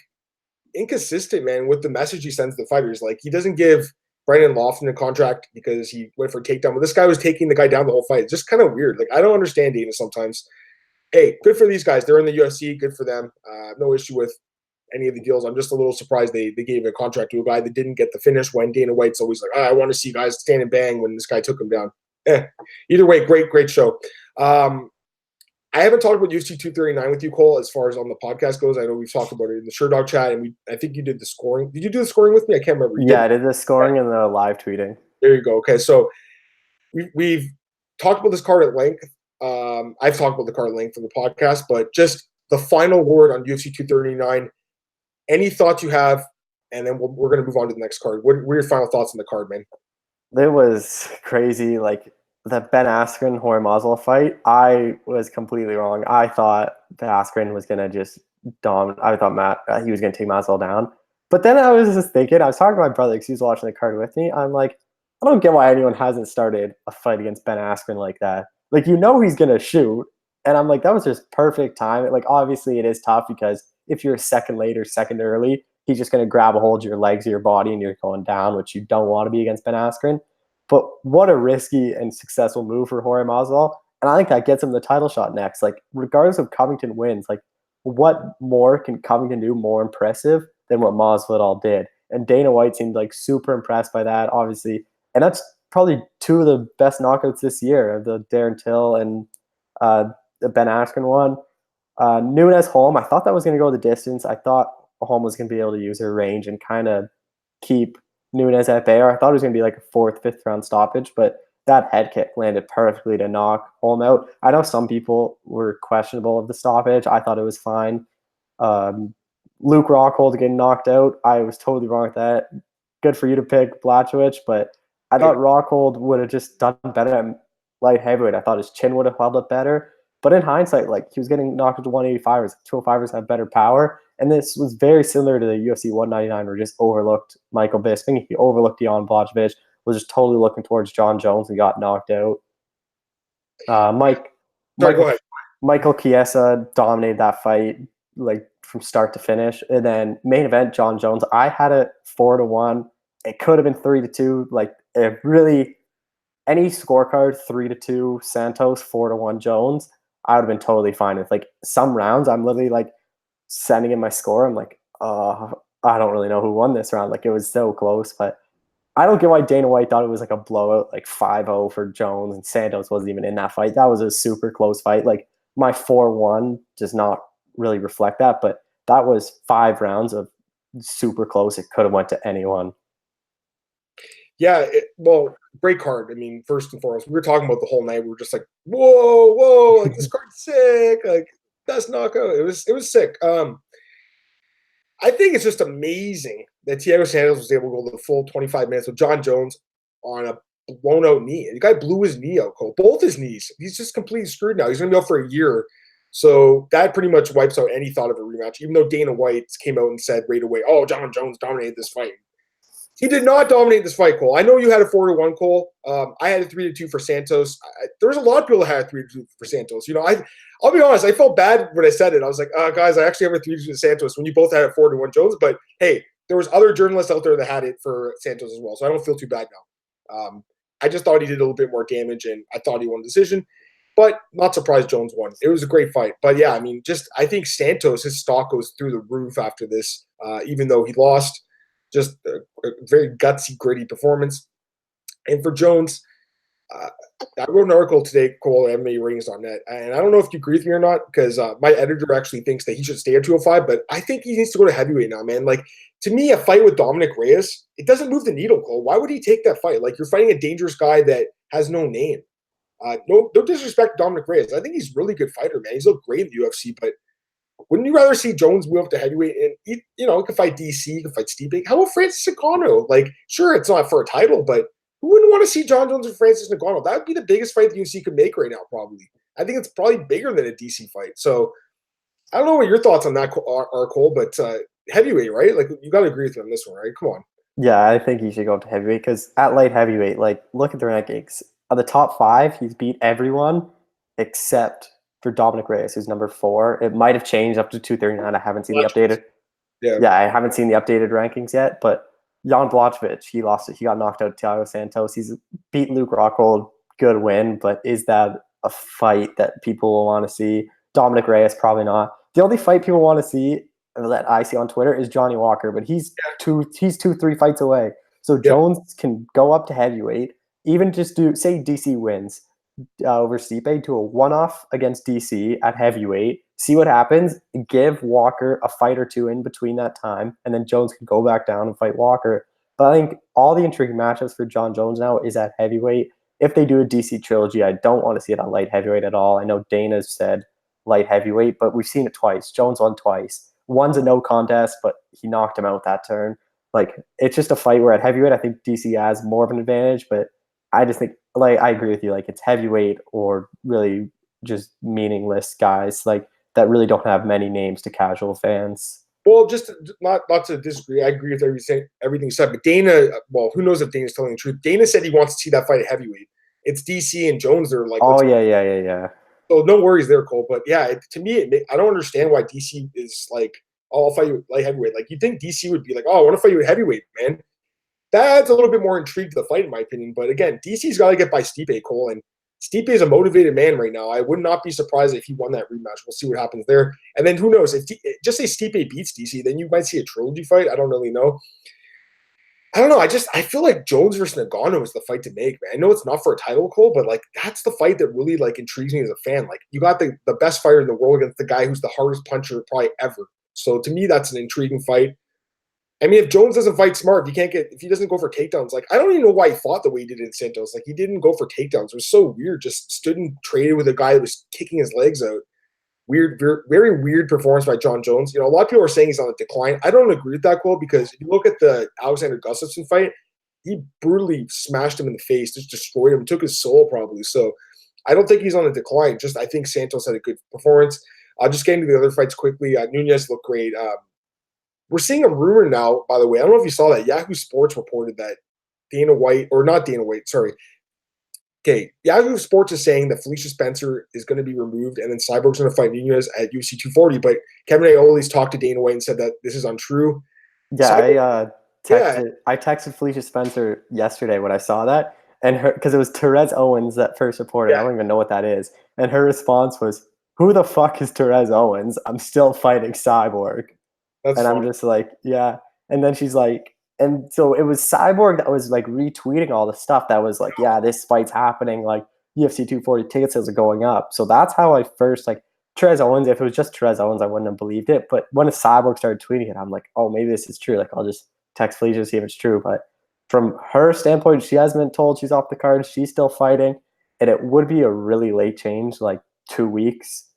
inconsistent, man, with the message he sends the fighters. Like he doesn't give Brandon Lofton a contract because he went for a takedown, but this guy was taking the guy down the whole fight. It's just kind of weird. Like I don't understand Dana sometimes. Hey, good for these guys. They're in the UFC. Good for them. No issue with any of the deals. I'm just a little surprised they gave a contract to a guy that didn't get the finish when Dana White's always like, I want to see guys stand and bang when this guy took him down. Either way, great show. I haven't talked about UFC 239 with you, Cole, as far as on the podcast goes. I know we've talked about it in the Sherdog chat, and I think you did the scoring. Did you do the scoring with me? I can't remember. I did the scoring and the live tweeting. There you go. Okay, so we've talked about this card at length. I've talked about the card at length for the podcast, but just the final word on UFC 239. Any thoughts you have, and then we're going to move on to the next card. What were your final thoughts on the card, man? It was crazy. Like the Ben Askren Jorge Masvidal fight, I was completely wrong. I thought Ben Askren was going to just dominate. I thought he was going to take Masvidal down. But then I was just thinking, I was talking to my brother because he was watching the card with me. I'm like, I don't get why anyone hasn't started a fight against Ben Askren like that. Like, you know he's going to shoot. And I'm like, that was just perfect time. Like, obviously it is tough because if you're a second late or second early, he's just going to grab a hold of your legs or your body and you're going down, which you don't want to be against Ben Askren. But what a risky and successful move for Jorge Masvidal. And I think that gets him the title shot next. Like, regardless of Covington wins, like, what more can Covington do more impressive than what Masvidal did? And Dana White seemed like super impressed by that, obviously. And that's probably 2 of the best knockouts this year, the Darren Till and the Ben Askren one. Nunes Holm, I thought that was going to go the distance. I thought Holm was going to be able to use her range and kind of keep Nunes at bay. I thought it was going to be like a 4th, 5th round stoppage, but that head kick landed perfectly to knock Holm out. I know some people were questionable of the stoppage. I thought it was fine. Luke Rockhold getting knocked out. I was totally wrong with that. Good for you to pick Blachowicz, but I thought Rockhold would have just done better at light heavyweight. I thought his chin would have held up better. But in hindsight, like he was getting knocked into 185ers. 205ers have better power. And this was very similar to the UFC 199 where just overlooked Michael Bisping. He overlooked Jan Blachowicz, was just totally looking towards John Jones and got knocked out. Michael Chiesa dominated that fight like from start to finish. And then main event, John Jones. I had it 4-1. It could have been 3-2. Like it really, any scorecard 3-2 Santos, 4-1 Jones, I would have been totally fine with. Like some rounds, I'm literally like sending in my score. I'm like, I don't really know who won this round. Like it was so close, but I don't get why Dana White thought it was like a blowout, like 5-0 for Jones, and Santos wasn't even in that fight. That was a super close fight. Like my 4-1 does not really reflect that, but that was 5 rounds of super close. It could have went to anyone. Yeah, well, great card. I mean, first and foremost, we were talking about the whole night. We were just like, whoa, like this card's sick. Like that's knockout. It was sick. I think it's just amazing that Thiago Santos was able to go the full 25 minutes with John Jones on a blown out knee. The guy blew his knee out, Cole. Both his knees. He's just completely screwed now. He's going to be out for a year. So that pretty much wipes out any thought of a rematch, even though Dana White came out and said right away, oh, John Jones dominated this fight. He did not dominate this fight, Cole. I know you had a 4-1, Cole. I had a 3-2 for Santos. There's a lot of people that had a 3-2 for Santos. You know, I'll be honest. I felt bad when I said it. I was like, guys, I actually have a 3-2 for Santos when you both had a 4-1 Jones. But hey, there was other journalists out there that had it for Santos as well. So I don't feel too bad now. I just thought he did a little bit more damage, and I thought he won the decision. But not surprised Jones won. It was a great fight. But yeah, I mean, I think Santos, his stock goes through the roof after this, even though he lost. Just a very gutsy, gritty performance. And for Jones, I wrote an article today called MMARatings.net, and I don't know if you agree with me or not, because my editor actually thinks that he should stay at 205, but I think he needs to go to heavyweight now, man. Like, to me, a fight with Dominic Reyes, it doesn't move the needle, Cole. Why would he take that fight? Like, you're fighting a dangerous guy that has no name. No disrespect to Dominic Reyes. I think he's a really good fighter, man. He's looked great in the UFC, but wouldn't you rather see Jones move up to heavyweight and he can fight DC, he can fight Stipe? How about Francis Ngannou? Like, sure, it's not for a title, but who wouldn't want to see John Jones and Francis Ngannou? That would be the biggest fight the UFC could make right now, probably. I think it's probably bigger than a DC fight. So I don't know what your thoughts on that are, Cole, but heavyweight, right? Like, you got to agree with me on this one, right? Come on. Yeah, I think he should go up to heavyweight because at light heavyweight, like, look at the rankings. Of the top 5, he's beat everyone except for Dominic Reyes, who's number 4. It might have changed up to 239. I haven't seen the updated. Yeah, I haven't seen the updated rankings yet. But Jan Blachowicz, he lost it. He got knocked out. Thiago Santos, he's beat Luke Rockhold. Good win, but is that a fight that people will want to see? Dominic Reyes, probably not. The only fight people want to see that I see on Twitter is Johnny Walker, but he's 2-3 fights away. So Jones can go up to heavyweight, even just say DC wins over Stipe, to a one-off against DC at heavyweight, see what happens, give Walker a fight or two in between that time, and then Jones can go back down and fight Walker. But I think all the intriguing matchups for John Jones now is at heavyweight. If they do a DC trilogy, I don't want to see it on light heavyweight at all. I know Dana's said light heavyweight, but we've seen it twice. Jones won twice. One's a no contest, but he knocked him out that turn. Like, it's just a fight where at heavyweight, I think DC has more of an advantage, but I just think, like, I agree with you. Like, it's heavyweight or really just meaningless guys, like, that really don't have many names to casual fans. Well, just not to disagree. I agree with everything you said. But Dana, well, who knows if Dana's telling the truth? Dana said he wants to see that fight at heavyweight. It's DC and Jones that are like, oh, yeah. So no worries there, Cole. But yeah, to me, I don't understand why DC is like, oh, I'll fight you light heavyweight. Like, you think DC would be like, oh, I want to fight you at heavyweight, man. That's a little bit more intrigued to the fight, in my opinion. But again, DC's got to get by Stipe, Cole. And Stipe is a motivated man right now. I would not be surprised if he won that rematch. We'll see what happens there. And then who knows? If just say Stipe beats DC, then you might see a trilogy fight. I don't really know. I don't know. I feel like Jones versus Ngannou is the fight to make, man. I know it's not for a title, Cole, but like, that's the fight that really like intrigues me as a fan. Like, you got the best fighter in the world against the guy who's the hardest puncher probably ever. So to me, that's an intriguing fight. I mean, if Jones doesn't fight smart, if he doesn't go for takedowns, like, I don't even know why he fought the way he did in Santos. Like, he didn't go for takedowns. It was so weird. Just stood and traded with a guy that was kicking his legs out. Weird, very weird performance by John Jones. You know, a lot of people are saying he's on a decline. I don't agree with that, Cole, because if you look at the Alexander Gustafsson fight, he brutally smashed him in the face, just destroyed him, took his soul probably. So I don't think he's on a decline. Just I think Santos had a good performance. Just getting to the other fights quickly. Nunez looked great. We're seeing a rumor now, by the way. I don't know if you saw that. Yahoo Sports reported that Yahoo Sports is saying that Felicia Spencer is going to be removed, and then Cyborg's going to fight Nunez at UFC 240. But Kevin Aioli's talked to Dana White and said that this is untrue. Yeah, I texted Felicia Spencer yesterday when I saw that, and because it was Therese Owens that first reported. I don't even know what that is, and her response was, "Who the fuck is Therese Owens? I'm still fighting Cyborg." And I'm just like, yeah. And then she's like, And so it was Cyborg that was like retweeting all the stuff that was like, yeah, this fight's happening. Like UFC 240 ticket sales are going up. So that's how I first like Trez Owens. If it was just Trez Owens, I wouldn't have believed it. But when a Cyborg started tweeting it, I'm like, oh, maybe this is true. Like I'll just text Felicia to see if it's true. But from her standpoint, she hasn't been told she's off the card. She's still fighting. And it would be a really late change, like 2 weeks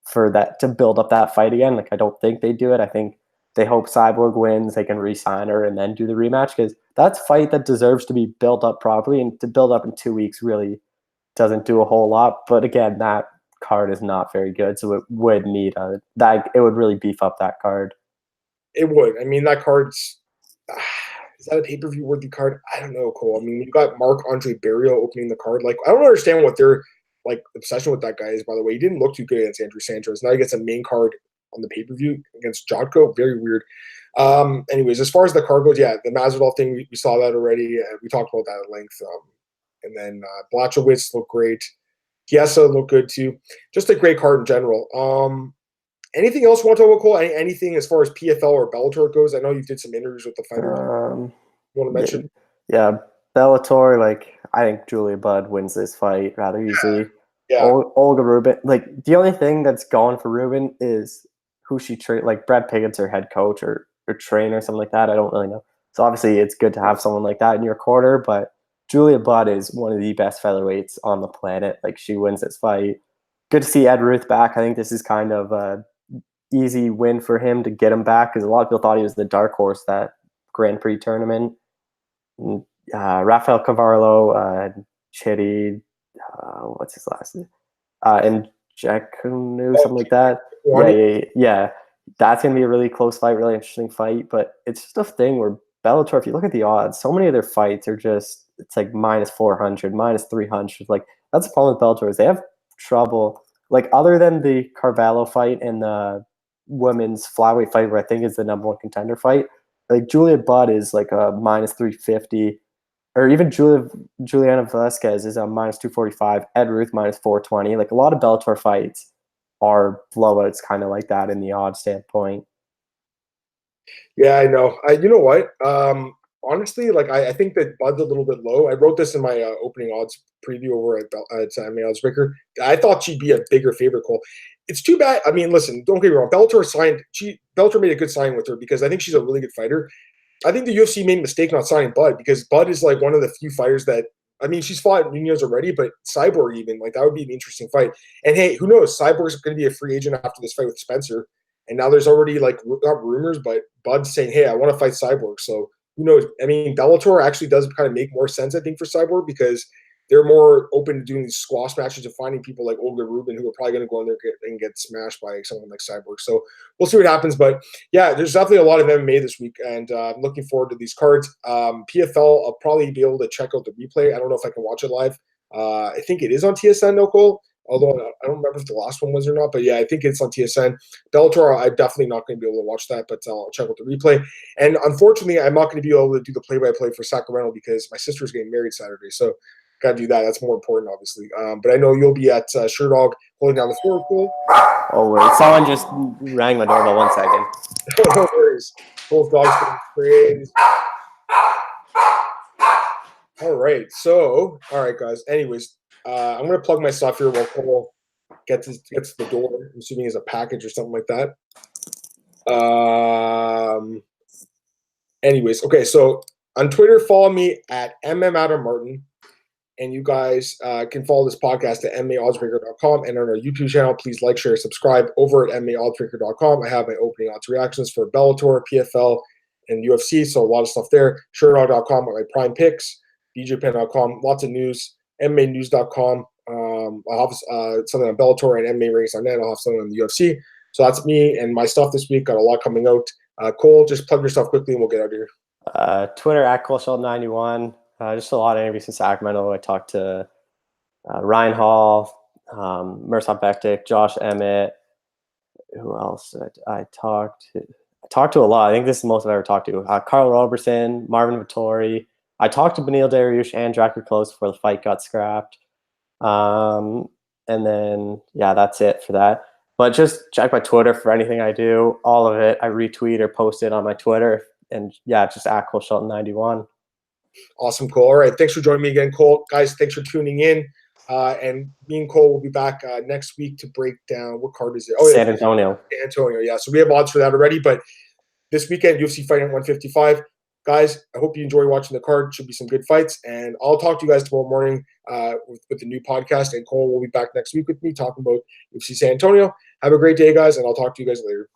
for that to build up that fight again. Like I don't think they do it. I think they hope Cyborg wins, they can re-sign her and then do the rematch, because that's a fight that deserves to be built up properly, and to build up in 2 weeks really doesn't do a whole lot. But again, that card is not very good, so it would need it would really beef up that card. It would. I mean, that card's is that a pay-per-view worthy card? I don't know, Cole. I mean, you got Marc-Andre Barrios opening the card. Like, I don't understand what their like obsession with that guy is. By the way, he didn't look too good against Andrew Sanchez. Now he gets a main card on the pay-per-view against Jotko. Very weird. Anyways, as far as the card goes, yeah, the Masvidal thing, we saw that already. We talked about that at length. And then Blachowicz looked great. Chiesa looked good too. Just a great card in general. Anything else you want to talk about, Cole? Anything as far as PFL or Bellator goes? I know you did some interviews with the fighters. You want to mention? Yeah, Bellator, like, I think Julia Budd wins this fight rather easily. Yeah. Olga Rubin, like, the only thing that's going for Rubin is who she train. Like, Brad Piggott's her head coach or trainer or something like that. I don't really know. So obviously it's good to have someone like that in your corner, but Julia Budd is one of the best featherweights on the planet. Like, she wins this fight. Good to see Ed Ruth back. I think this is kind of a easy win for him to get him back, because a lot of people thought he was the dark horse that Grand Prix tournament. Rafael Cavarlo, Chitty, what's his last name? And Jacunu, something like that. Yeah. That's going to be a really close fight, really interesting fight. But it's just a thing where Bellator, if you look at the odds, so many of their fights are just, it's like minus 400, minus 300. Like, that's the problem with Bellator, is they have trouble. Like, other than the Carvalho fight and the women's flyweight fight, where I think is the #1 contender fight, like Julia Budd is like a minus 350, or even Juliana Velasquez is a minus 245, Ed Ruth minus 420. Like, a lot of Bellator fights are blowouts kind of like that in the odds standpoint. Yeah, I know. You know what? Honestly, like I think that Bud's a little bit low. I wrote this in my opening odds preview over at MMA Odds Breaker. I thought she'd be a bigger favorite, Cole. It's too bad. I mean, listen, don't get me wrong. Bellator made a good sign with her, because I think she's a really good fighter. I think the UFC made a mistake not signing Bud, because Bud is like one of the few fighters that, I mean, she's fought Nunez already, but Cyborg even, like, that would be an interesting fight. And hey, who knows? Cyborg's going to be a free agent after this fight with Spencer. And now there's already, like, not rumors, but Bud's saying, hey, I want to fight Cyborg. So who knows? I mean, Bellator actually does kind of make more sense, I think, for Cyborg, because they're more open to doing these squash matches and finding people like Olga Rubin, who are probably going to go in there and get smashed by someone like Cyborg. So we'll see what happens. But yeah, there's definitely a lot of MMA this week, and I'm looking forward to these cards. PFL, I'll probably be able to check out the replay. I don't know if I can watch it live. I think it is on TSN, no, Cole? Although I don't remember if the last one was or not, but yeah, I think it's on TSN. Bellator, I'm definitely not going to be able to watch that, but I'll check out the replay. And unfortunately, I'm not going to be able to do the play-by-play for Sacramento, because my sister's getting married Saturday, so got to do that. That's more important, obviously. But I know you'll be at Sherdog holding down the fort, Cole. Oh, wait. Someone just rang my doorbell. 1 second. No worries. Both dogs getting crazy. All right. So, all right, guys. Anyways, I'm going to plug my stuff here while Cole gets to the door. I'm assuming it's a package or something like that. Anyways, okay. So on Twitter, follow me at MMAdamMartin. And you guys can follow this podcast at MMAOddsBreaker.com, and on our YouTube channel, please like, share, subscribe over at MMAOddsBreaker.com. I have my opening odds reactions for Bellator, PFL, and UFC, so a lot of stuff there. Sherdog.com with my prime picks, DJPen.com, lots of news, MMAnews.com. I'll have something on Bellator and MMA Ratings on net. I'll have something on the UFC. So that's me and my stuff this week. Got a lot coming out. Cole, just plug your stuff quickly and we'll get out of here. Twitter at ColeShelton91. Just a lot of interviews in Sacramento. I talked to Ryan Hall, Mirsad Bektik, Josh Emmett. Who else did I talked to? I talked to a lot. I think this is the most I've ever talked to. Carl Roberson, Marvin Vittori. I talked to Beneil Dariush and Drakkar Klose before the fight got scrapped. And then, yeah, that's it for that. But just check my Twitter for anything I do. All of it, I retweet or post it on my Twitter. And yeah, just at Cole Shelton 91. Awesome, Cole. All right, thanks for joining me again, Cole. Guys, thanks for tuning in. And me and Cole will be back next week to break down what card is it? Oh, San Antonio. San Antonio, yeah. So we have odds for that already. But this weekend, UFC Fight at 155. Guys, I hope you enjoy watching the card. Should be some good fights. And I'll talk to you guys tomorrow morning with the new podcast. And Cole will be back next week with me talking about UFC San Antonio. Have a great day, guys, and I'll talk to you guys later.